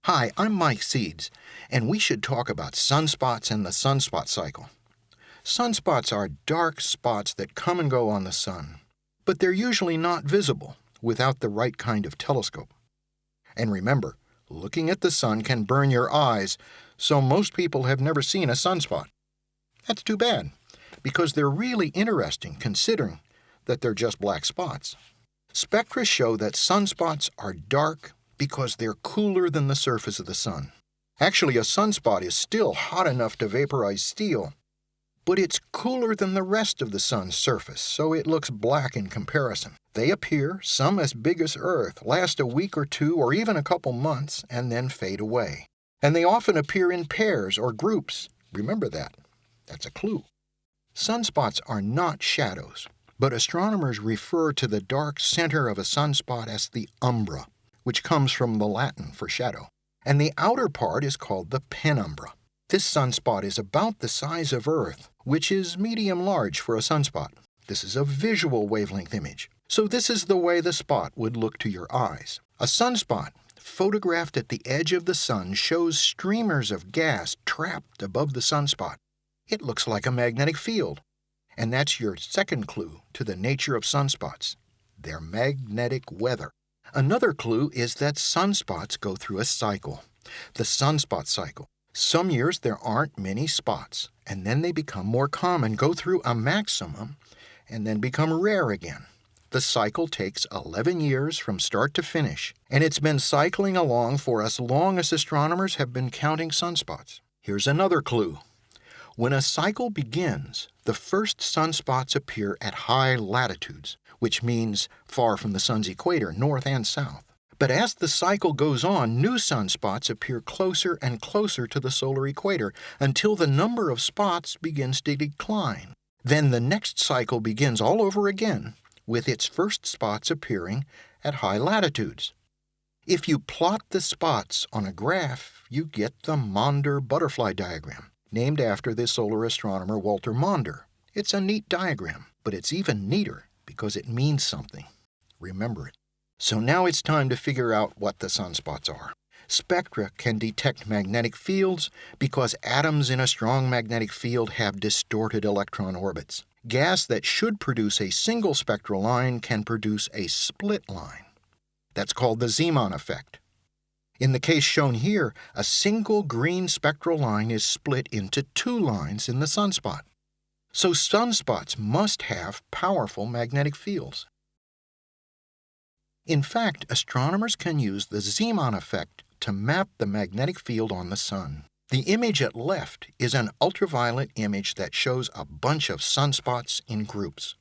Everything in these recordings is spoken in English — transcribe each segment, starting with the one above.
Hi, I'm Mike Seeds, and we should talk about sunspots and the sunspot cycle. Sunspots are dark spots that come and go on the sun, but they're usually not visible without the right kind of telescope. And remember, looking at the sun can burn your eyes, so most people have never seen a sunspot. That's too bad, because they're really interesting considering that they're just black spots. Spectra show that sunspots are dark because they're cooler than the surface of the sun. Actually, a sunspot is still hot enough to vaporize steel, but it's cooler than the rest of the sun's surface, so it looks black in comparison. They appear, some as big as Earth, last a week or two or even a couple months, and then fade away. And they often appear in pairs or groups. Remember that. That's a clue. Sunspots are not shadows, but astronomers refer to the dark center of a sunspot as the umbra, which comes from the Latin for shadow. And the outer part is called the penumbra. This sunspot is about the size of Earth, which is medium-large for a sunspot. This is a visual wavelength image. So this is the way the spot would look to your eyes. A sunspot, photographed at the edge of the sun, shows streamers of gas trapped above the sunspot. It looks like a magnetic field. And that's your second clue to the nature of sunspots. They're magnetic weather. Another clue is that sunspots go through a cycle, the sunspot cycle. Some years there aren't many spots, and then they become more common, go through a maximum, and then become rare again. The cycle takes 11 years from start to finish, and it's been cycling along for as long as astronomers have been counting sunspots. Here's another clue. When a cycle begins, the first sunspots appear at high latitudes, which means far from the sun's equator, north and south. But as the cycle goes on, new sunspots appear closer and closer to the solar equator until the number of spots begins to decline. Then the next cycle begins all over again, with its first spots appearing at high latitudes. If you plot the spots on a graph, you get the Maunder butterfly diagram, named after the solar astronomer Walter Maunder. It's a neat diagram, but it's even neater because it means something. Remember it. So now it's time to figure out what the sunspots are. Spectra can detect magnetic fields because atoms in a strong magnetic field have distorted electron orbits. Gas that should produce a single spectral line can produce a split line. That's called the Zeeman effect. In the case shown here, a single green spectral line is split into two lines in the sunspot. So sunspots must have powerful magnetic fields. In fact, astronomers can use the Zeeman effect to map the magnetic field on the sun. The image at left is an ultraviolet image that shows a bunch of sunspots in groups.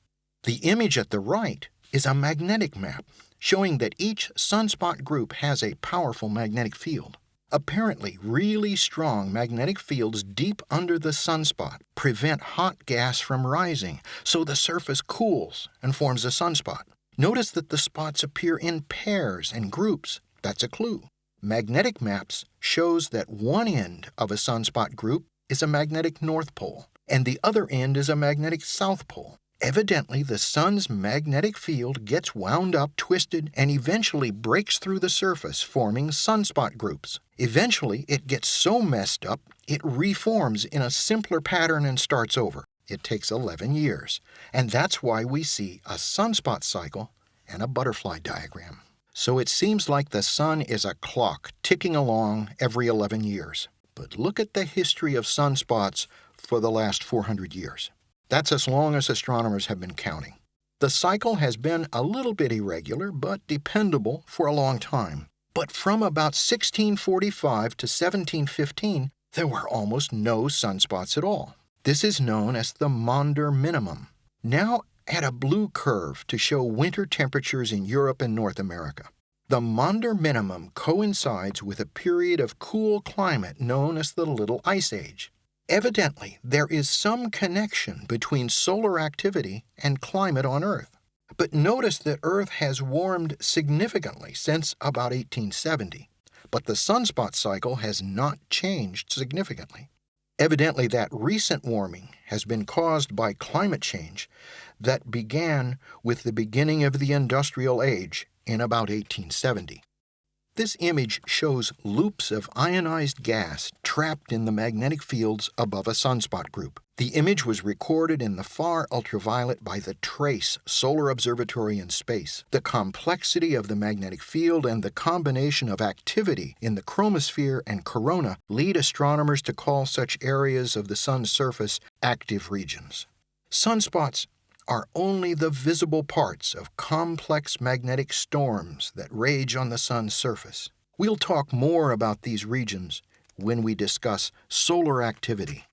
The image at the right is a magnetic map, showing that each sunspot group has a powerful magnetic field. Apparently, really strong magnetic fields deep under the sunspot prevent hot gas from rising, so the surface cools and forms a sunspot. Notice that the spots appear in pairs and groups. That's a clue. Magnetic maps shows that one end of a sunspot group is a magnetic north pole, and the other end is a magnetic south pole. Evidently, the sun's magnetic field gets wound up, twisted, and eventually breaks through the surface, forming sunspot groups. Eventually, it gets so messed up, it reforms in a simpler pattern and starts over. It takes 11 years, and that's why we see a sunspot cycle and a butterfly diagram. So it seems like the sun is a clock ticking along every 11 years. But look at the history of sunspots for the last 400 years. That's as long as astronomers have been counting. The cycle has been a little bit irregular, but dependable for a long time. But from about 1645 to 1715, there were almost no sunspots at all. This is known as the Maunder minimum. Now add a blue curve to show winter temperatures in Europe and North America. The Maunder minimum coincides with a period of cool climate known as the Little Ice Age. Evidently, there is some connection between solar activity and climate on Earth. But notice that Earth has warmed significantly since about 1870, but the sunspot cycle has not changed significantly. Evidently, that recent warming has been caused by climate change that began with the beginning of the Industrial Age in about 1870. This image shows loops of ionized gas trapped in the magnetic fields above a sunspot group. The image was recorded in the far ultraviolet by the TRACE Solar Observatory in space. The complexity of the magnetic field and the combination of activity in the chromosphere and corona lead astronomers to call such areas of the sun's surface active regions. Sunspots are only the visible parts of complex magnetic storms that rage on the sun's surface. We'll talk more about these regions when we discuss solar activity.